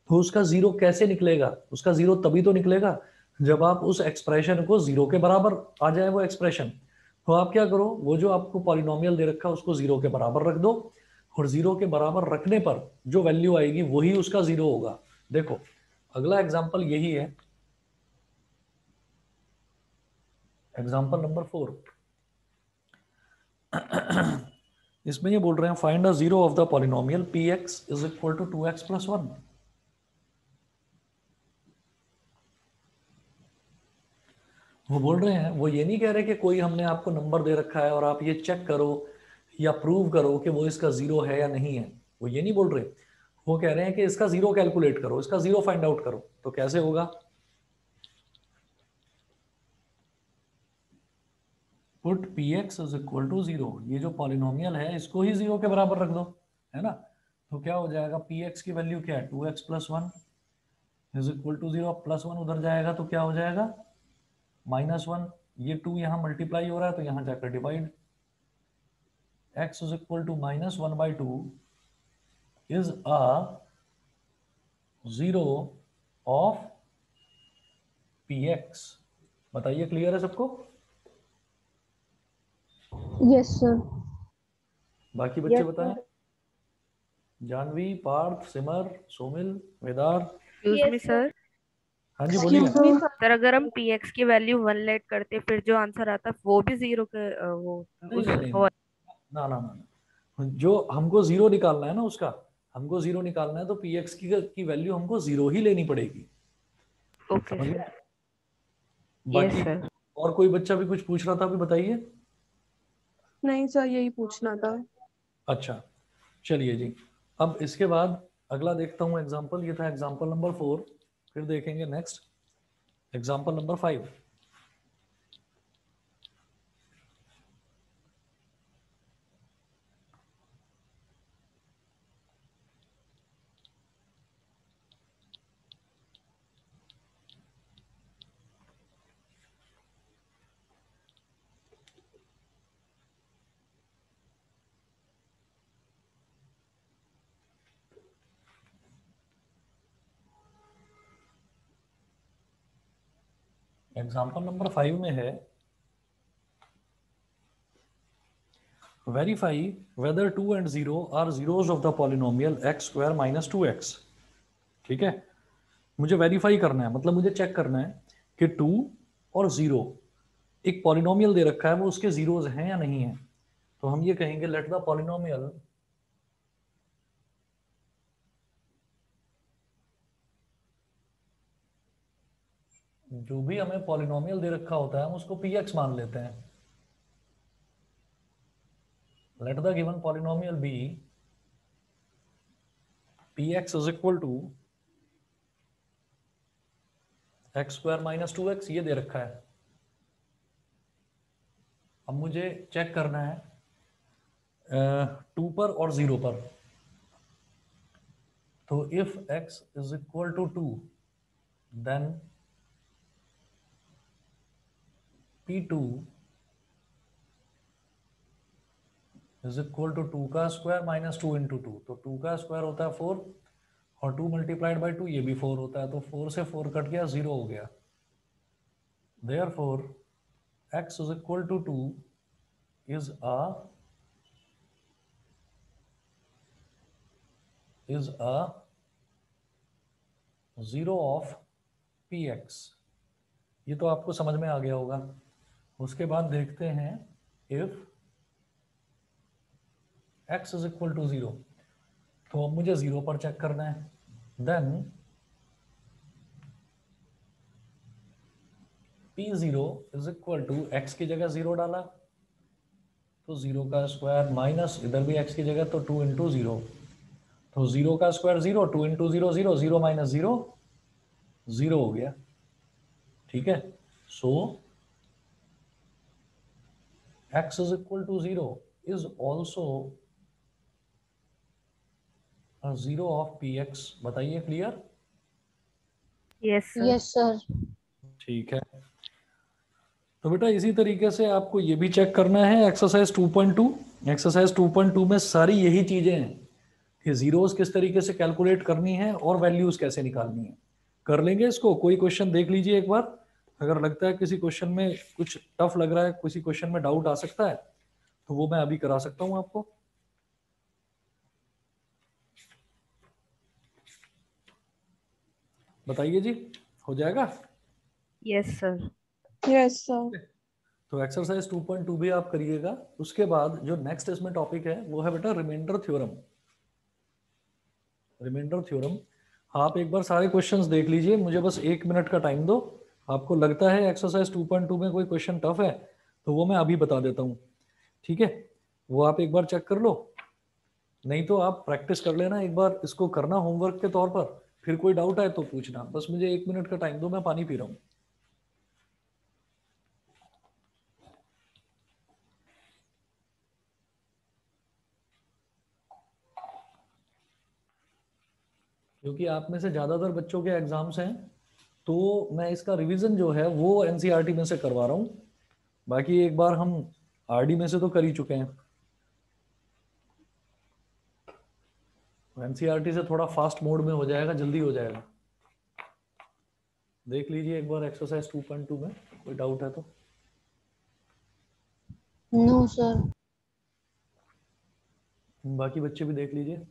तो उसका 0 कैसे निकलेगा? उसका 0 तभी तो निकलेगा जब आप उस एक्सप्रेशन को 0 के बराबर आ जाए वो एक्सप्रेशन। तो आप क्या करो, वो जो आपको पॉलिनोमियल दे रखा है उसको 0 के बराबर रख दो, और 0 के बराबर रखने पर जो वैल्यू आएगी वही उसका 0 होगा। देखो अगला एग्जाम्पल यही है, एग्जाम्पल नंबर 4। इसमें ये बोल रहे हैं find a 0 of the polynomial px is equal to 2x + 1। वो बोल रहे हैं, वो ये नहीं कह रहे कि कोई हमने आपको नंबर दे रखा है और आप ये चेक करो या प्रूव करो कि वो इसका 0 है या नहीं है, वो ये नहीं बोल रहे। वो कह रहे हैं कि इसका 0 कैलकुलेट करो, इसका 0 फाइंड आउट करो। तो कैसे होगा? Put px is equal to 0, ये जो पॉलिनोमियल है इसको ही 0 के बराबर रख दो, है ना। तो क्या हो जाएगा, px की वैल्यू क्या है, 2x + 1 इज इक्वल टू 0। +1 उधर जाएगा तो क्या हो जाएगा, -1। ये 2 यहाँ मल्टीप्लाई हो रहा है तो यहाँ जाकर divide, x is equal to -1/2 is a 0 of px। बताइए, क्लियर है सबको? Yes sir. बाकी बच्चे यस बताएं, sir. Janvi, Parth, Simar, Somil, Vedar. Excuse me yes sir. Sir. हाँ जी बोलिए। Excuse me sir. सर अगर हम px की वैल्यू 1 लेट करते फिर जो आंसर आता वो भी 0 के वो नहीं उस नहीं नहीं नहीं, वो ना ना ना, जो हमको 0 निकालना है ना, उसका हमको 0 निकालना है तो px की वैल्यू हमको 0 ही लेनी पड़ेगी। ओके समझ सर। गए? यस बाकी सर। और कोई बच्चा भी कुछ पूछ रहा था, अभी बताइए। नहीं सर, यही पूछना था। अच्छा, चलिए जी। अब इसके बाद अगला देखता हूँ एग्जाम्पल, ये था एग्जाम्पल नंबर 4। फिर देखेंगे next example number 5। Example number 5 में है, verify whether 2 and 0 are zeros of the polynomial x² - 2x। ठीक है, मुझे वेरीफाई करना है, मतलब मुझे चेक करना है कि 2 और 0 एक पॉलिनोमियल दे रखा है, वो उसके जीरोज हैं या नहीं है, तो हम ये कहेंगे लेट द पॉलिनोमियल जो भी हमें पॉलिनोमियल दे रखा होता है हम उसको px मान लेते हैं। Let the given polynomial be px is equal to x square minus 2x, ये दे रखा है। अब मुझे चेक करना है 2 पर और 0 पर। तो if x is equal to 2 then p2 is equal to 2 का स्क्वायर माइनस 2 इंटू 2। तो 2 का स्क्वायर होता है 4 और 2 मल्टीप्लाइड बाई 2 ये भी 4 होता है, तो 4 से 4 कट गया, 0 हो गया। Therefore x is equal to 2 is a 0 of px। ये तो आपको समझ में आ गया होगा। उसके बाद देखते हैं if x is equal to 0, तो अब मुझे 0 पर चेक करना है। Then p0 is equal to x की जगह 0 डाला तो 0 का स्क्वायर माइनस इधर भी x की जगह तो 2 इंटू 0, तो 0 का स्क्वायर 0, 2 इंटू 0 0, 0 माइनस 0 0 हो गया। ठीक है, सो x is equal to 0 is also a 0 of px। बताइए, clear? Yes sir. Yes sir. ठीक है, तो बेटा इसी तरीके से आपको ये भी चेक करना है एक्सरसाइज 2.2। एक्सरसाइज 2.2 में सारी यही चीजें हैं कि जीरोस किस तरीके से कैलकुलेट करनी है और वैल्यूज कैसे निकालनी है। कर लेंगे इसको। कोई क्वेश्चन देख लीजिए एक बार, अगर लगता है किसी क्वेश्चन में कुछ टफ लग रहा है, किसी क्वेश्चन में डाउट आ सकता है, तो वो मैं अभी करा सकता हूँ आपको। बताइए जी, हो जाएगा? Yes sir. Yes sir. तो एक्सरसाइज 2.2 भी आप करिएगा। उसके बाद जो नेक्स्ट इसमें टॉपिक है वो है बेटा रिमाइंडर थ्योरम। रिमाइंडर थ्योरम आप एक बार सारे क्वेश्चंस देख लीजिए, मुझे बस 1 मिनट का टाइम दो। आपको लगता है एक्सरसाइज 2.2 में कोई क्वेश्चन टफ है तो वो मैं अभी बता देता हूँ, ठीक है? वो आप एक बार चेक कर लो, नहीं तो आप प्रैक्टिस कर लेना एक बार, इसको करना होमवर्क के तौर पर। फिर कोई डाउट आए तो पूछना। बस मुझे 1 मिनट का टाइम दो, मैं पानी पी रहा हूँ। क्योंकि आप में से ज़्यादातर बच्चों के एग्जाम्स हैं, तो मैं इसका रिवीजन जो है वो एनसीईआरटी में से करवा रहा हूँ। बाकी एक बार हम आरडी में से तो कर ही चुके हैं। एनसीईआरटी से थोड़ा फास्ट मोड में हो जाएगा, जल्दी हो जाएगा। देख लीजिए एक बार एक्सरसाइज 2.2 में कोई डाउट है तो। No sir. बाकी बच्चे भी देख लीजिए।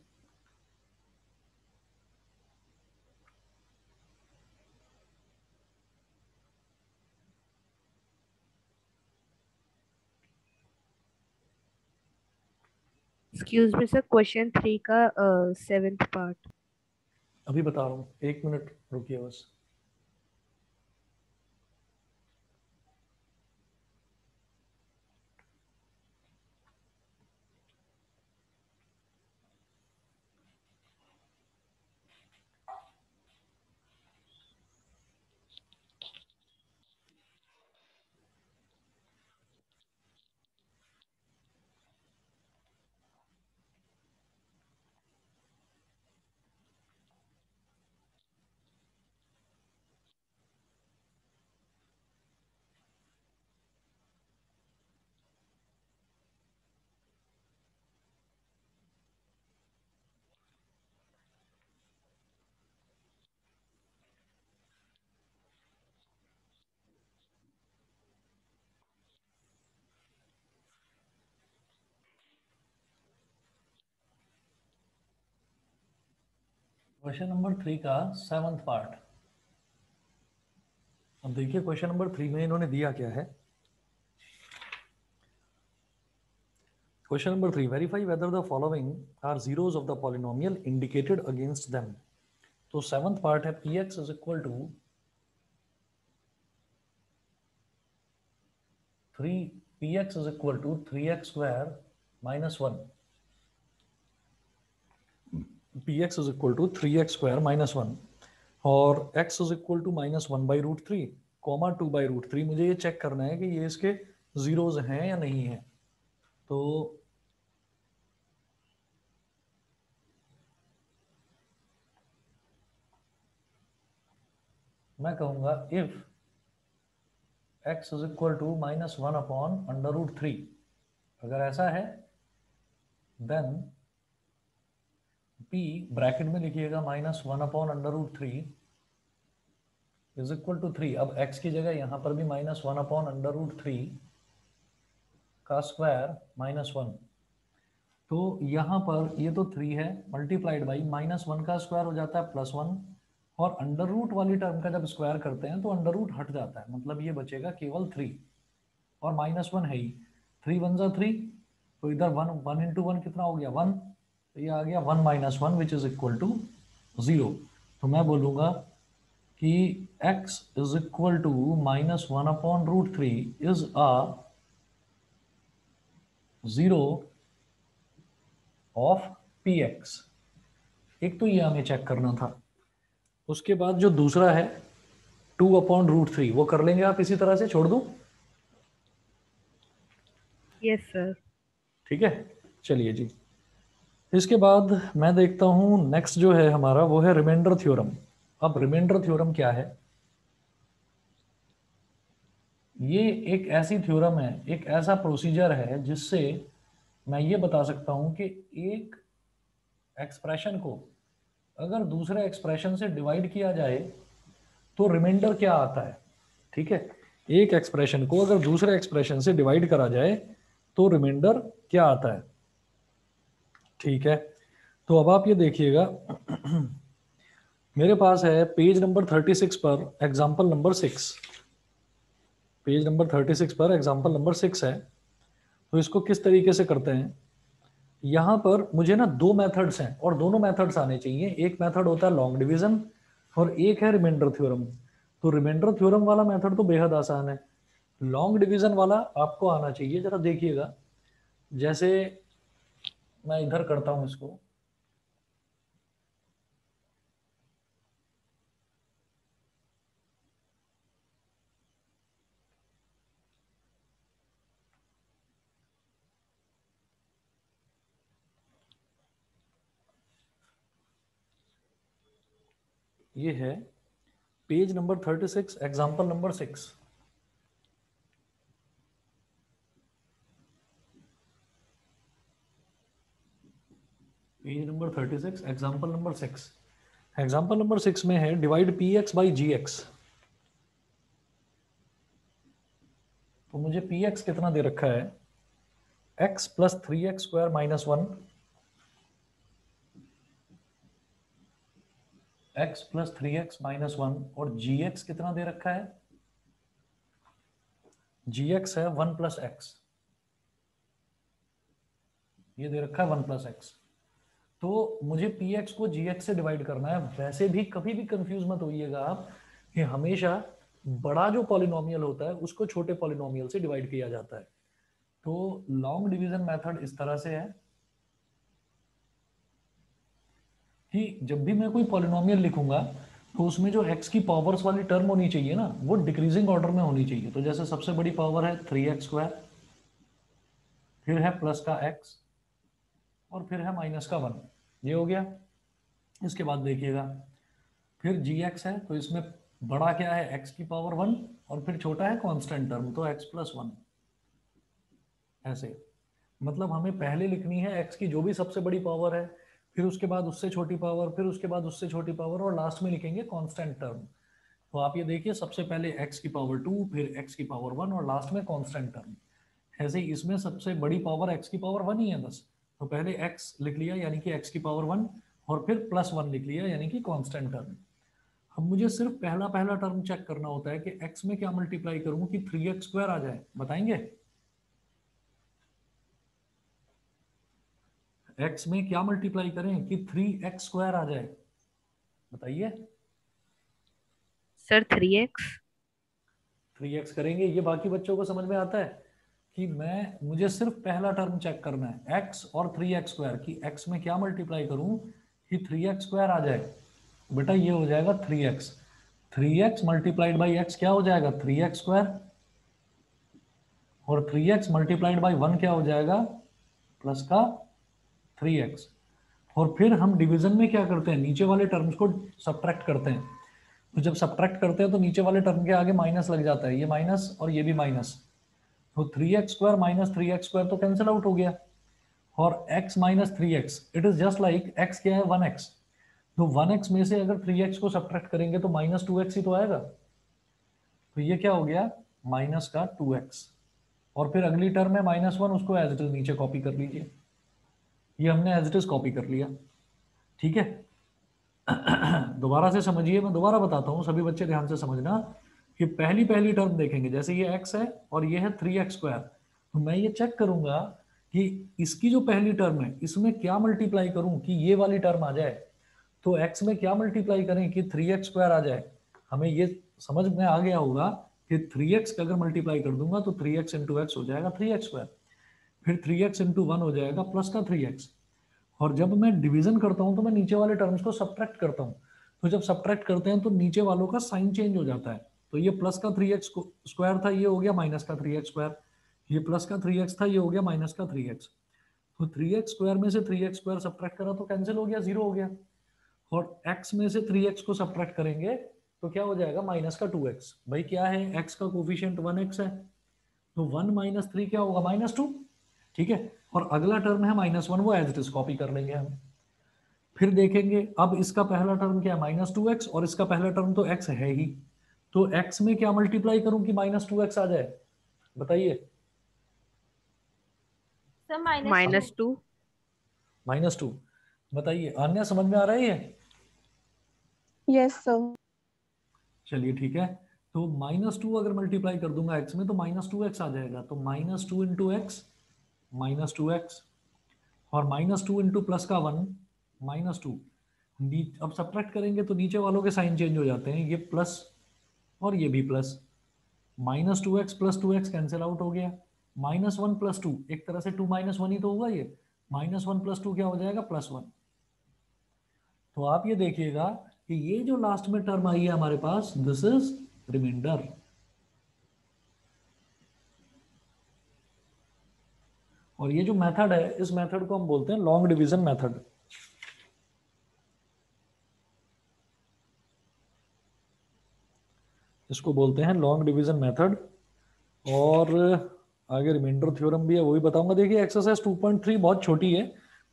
एक्सक्यूज मी सर, क्वेश्चन 3 का 7th पार्ट। अभी बता रहा हूँ, 1 मिनट रुकिए बस। क्वेश्चन नंबर 3 का 7th पार्ट। अब देखिए क्वेश्चन नंबर 3 में इन्होंने दिया क्या है। Question number 3, verify whether the following are zeros of the polynomial indicated against them. तो सेवंथ पार्ट है px is equal to 3x square minus 1. px is equal to 3x square minus 1 और x is equal to -1 by root 3, 2 by root 3. मुझे ये check करना है कि ये इसके जीरोज हैं या नहीं है. तो मैं कहूंगा if x is equal to -1 upon under root 3, अगर ऐसा है देन p ब्रैकेट में लिखिएगा -1 upon under root 3 is equal to 3. अब x की जगह यहां पर भी -1 upon under root 3 का स्क्वायर -1. तो यहां पर ये तो 3 है मल्टीप्लाइड बाई -1 का स्क्वायर हो जाता है +1 और अंडर रूट वाली टर्म का जब स्क्वायर करते हैं तो अंडर रूट हट जाता है, मतलब ये बचेगा केवल 3 और -1 है ही. 3 1 जा 3, तो इधर 1 into 1 कितना हो गया 1, तो ये आ गया 1 - 1 विच इज इक्वल टू 0. तो मैं बोलूंगा कि x is equal to -1 upon root 3 is a 0 of px. एक तो ये हमें चेक करना था. उसके बाद जो दूसरा है 2 upon root 3 वो कर लेंगे आप इसी तरह से, छोड़ दूं? Yes sir. ठीक है, चलिए जी. इसके बाद मैं देखता हूं नेक्स्ट जो है हमारा वो है रिमाइंडर थ्योरम. अब रिमाइंडर थ्योरम क्या है? ये एक ऐसी थ्योरम है, एक ऐसा प्रोसीजर है जिससे मैं ये बता सकता हूं कि एक एक्सप्रेशन को अगर दूसरे एक्सप्रेशन से डिवाइड किया जाए तो रिमाइंडर क्या आता है. ठीक है, एक एक्सप्रेशन को अगर दूसरे एक्सप्रेशन से डिवाइड करा जाए तो रिमाइंडर क्या आता है. ठीक है, तो अब आप ये देखिएगा मेरे पास है पेज नंबर 36 पर एग्जाम्पल नंबर 6. पेज नंबर 36 पर एग्जाम्पल नंबर 6 है. तो इसको किस तरीके से करते हैं, यहाँ पर मुझे ना 2 मेथड्स हैं और दोनों मेथड्स आने चाहिए. एक मेथड होता है लॉन्ग डिवीजन और एक है रिमाइंडर थ्योरम. तो रिमाइंडर थ्योरम वाला मेथड तो बेहद आसान है, लॉन्ग डिवीजन वाला आपको आना चाहिए. जरा देखिएगा, जैसे मैं इधर करता हूं इसको, ये है page number 36 example number 6. Page number 36 example number 6. Example number 6 में है डिवाइड px बाई gx. तो मुझे px कितना दे रखा है, x plus 3x square minus 1, x plus 3x minus 1 और gx कितना दे रखा है, gx है 1 प्लस x. ये दे रखा है 1 प्लस x. तो मुझे px को gx से डिवाइड करना है. वैसे भी कभी भी कंफ्यूज मत होइएगा आप कि हमेशा बड़ा जो पॉलिनोमियल होता है उसको छोटे पॉलिनोमियल से डिवाइड किया जाता है. तो लॉन्ग डिवीजन मेथड इस तरह से है कि जब भी मैं कोई पॉलिनोमियल लिखूंगा तो उसमें जो x की पावर्स वाली टर्म होनी चाहिए ना वो डिक्रीजिंग ऑर्डर में होनी चाहिए. तो जैसे सबसे बड़ी पावर है 3x स्क्वायर, फिर है प्लस का x और फिर है माइनस का 1. ये हो गया. इसके बाद देखिएगा फिर gx है, तो इसमें बड़ा क्या है x की पावर 1 और फिर छोटा है कांस्टेंट टर्म तो x प्लस 1. ऐसे मतलब हमें पहले लिखनी है x की जो भी सबसे बड़ी पावर है, फिर उसके बाद उससे छोटी पावर, फिर उसके बाद उससे छोटी पावर और लास्ट में लिखेंगे कांस्टेंट टर्म. तो आप ये देखिए सबसे पहले x की पावर 2, फिर x की पावर 1 और लास्ट में कांस्टेंट टर्म. ऐसे ही इसमें सबसे बड़ी पावर x की पावर 1 ही है बस. तो पहले x लिख लिया यानी कि x की पावर 1 और फिर प्लस 1 लिख लिया यानी कि कांस्टेंट टर्म. अब मुझे सिर्फ पहला टर्म चेक करना होता है कि x में क्या मल्टीप्लाई करूं कि 3x स्क्वायर आ जाए. बताएंगे? x में क्या मल्टीप्लाई करें कि 3x स्क्वायर आ जाए, बताइए। Sir 3x। 3x करेंगे, ये बाकी बच्चों को समझ में आता है कि मुझे सिर्फ पहला टर्म चेक करना है x और 3x स्क्वायर, कि x में क्या मल्टीप्लाई करूं कि 3x स्क्वायर आ जाए। बेटा ये हो जाएगा 3x, 3x multiplied by x क्या हो जाएगा 3x स्क्वायर, और 3x मल्टीप्लाइड बाई 1 क्या हो जाएगा प्लस का 3x। और फिर हम डिवीजन में क्या करते हैं, नीचे वाले टर्म्स को सब्ट्रैक्ट करते हैं। तो जब सब्ट्रैक्ट करते हैं तो नीचे वाले टर्म के आगे माइनस लग जाता है, ये माइनस और ये भी माइनस, तो 3x square minus 3x square तो कैंसिल आउट हो गया, और x minus 3x it is just like x क्या है 1x, तो 1x में से अगर 3x को सब्ट्रैक्ट करेंगे तो माइनस 2x ही तो आएगा, तो ये क्या हो गया माइनस का 2x। और फिर अगली टर्म है -1, उसको एज इट इज नीचे कॉपी कर लीजिए, ये हमने एज इट इज कॉपी कर लिया, ठीक है। दोबारा से समझिए, मैं दोबारा बताता हूँ, सभी बच्चे ध्यान से समझना कि पहली टर्म देखेंगे, जैसे ये x है और ये है 3x स्क्वायर, तो मैं ये चेक करूंगा कि इसकी जो पहली टर्म है इसमें क्या मल्टीप्लाई करूं कि ये वाली टर्म आ जाए, तो x में क्या मल्टीप्लाई करें कि 3x स्क्वायर आ जाए। हमें ये समझ में आ गया होगा कि 3x का अगर मल्टीप्लाई कर दूंगा तो 3x इंटू एक्स हो जाएगा 3x स्क्वायर, फिर 3x इंटू 1 हो जाएगा प्लस का 3x, और जब मैं डिवीजन करता हूं तो मैं नीचे वाले टर्म्स को सब्ट्रैक्ट करता हूं, तो जब सब्ट्रैक्ट करते हैं तो नीचे वालों का साइन चेंज हो जाता है, तो ये प्लस का 3x स्क्वायर था, ये हो गया माइनस का 3x स्क्वायर, ये प्लस का 3x था, ये हो गया माइनस का 3x, तो 3x स्क्वायर में से 3x स्क्वायर सब्ट्रैक्ट करा तो कैंसिल हो गया, 0 हो गया, और x में से 3x को सब्ट्रैक्ट करेंगे तो क्या हो जाएगा माइनस का 2x। भाई क्या है, x का कोफिशिएंट 1x है, तो 1 माइनस 3 क्या होगा -2, ठीक है। और अगला टर्म है -1, वो एज इट इज कॉपी कर लेंगे हम। फिर देखेंगे अब इसका पहला टर्म क्या है -2x, और इसका पहला टर्म तो x है ही, तो x में क्या मल्टीप्लाई करूं कि -2x आ जाए, बताइए। सर -2। -2 बताइए, आन्या समझ में आ रहा है ये? Yes sir. चलिए ठीक है, तो -2 अगर मल्टीप्लाई कर दूंगा x में तो -2x आ जाएगा, तो -2 इंटू एक्स -2x, और -2 इंटू प्लस का 1 -2, अब सब्ट्रैक्ट करेंगे तो नीचे वालों के साइन चेंज हो जाते हैं, ये प्लस और ये भी plus, -2x plus 2x cancel out हो गया, -1 प्लस 2 एक तरह से 2 -1 ही तो होगा, ये -1 प्लस 2 क्या हो जाएगा +1। तो आप ये देखिएगा कि ये जो लास्ट में टर्म आई है हमारे पास, दिस इज रिमाइंडर। और ये जो मेथड है, इस मेथड को हम बोलते हैं लॉन्ग डिवीजन मेथड। इसको बोलते हैं लॉन्ग डिवीजन मेथड, और आगे रिमाइंडर थ्योरम भी है, वो भी बताऊंगा। देखिए एक्सरसाइज 2.3 बहुत छोटी है,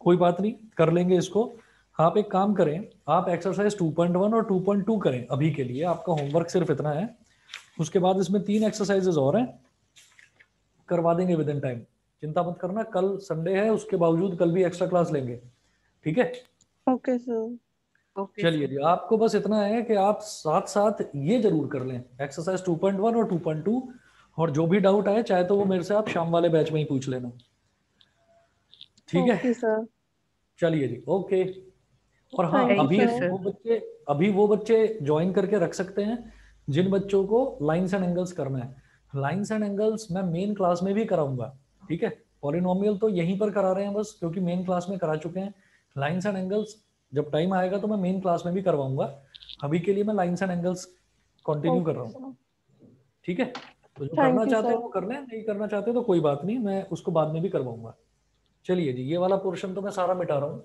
कोई बात नहीं, कर लेंगे इसको। आप एक काम करें, आप एक्सरसाइज 2.1 और 2.2 करें अभी के लिए, आपका होमवर्क सिर्फ इतना है। उसके बाद इसमें 3 एक्सरसाइजेज और हैं, करवा देंगे विद इन टाइम, चिंता मत करना। कल संडे है, उसके बावजूद कल भी एक्स्ट्रा क्लास लेंगे, ठीक है। Okay sir. चलिए जी, आपको बस इतना है कि आप साथ साथ ये जरूर कर लें एक्सरसाइज 2.1 और 2.2, और जो भी डाउट आए चाहे तो वो मेरे से आप शाम वाले बैच में ही पूछ लेना, ठीक है। Okay sir. चलिए जी, ओके। और हाँ, Thank you, अभी sir. वो बच्चे ज्वाइन करके रख सकते हैं जिन बच्चों को लाइंस एंड एंगल्स करना है। लाइंस एंड एंगल्स मैं मेन क्लास में भी कराऊंगा, ठीक है। पॉलिनोमियल तो यहीं पर करा रहे हैं बस, क्योंकि मेन क्लास में करा चुके हैं। लाइंस एंड एंगल्स जब टाइम आएगा तो मैं मेन क्लास में भी करवाऊंगा, अभी के लिए मैं लाइंस एंड एंगल्स कंटिन्यू कर रहा हूँ, ठीक है। तो जो करना you, चाहते हैं sir. वो कर लें, नहीं करना चाहते तो कोई बात नहीं, मैं उसको बाद में भी करवाऊंगा। चलिए जी, ये वाला पोर्शन तो मैं सारा मिटा रहा हूँ,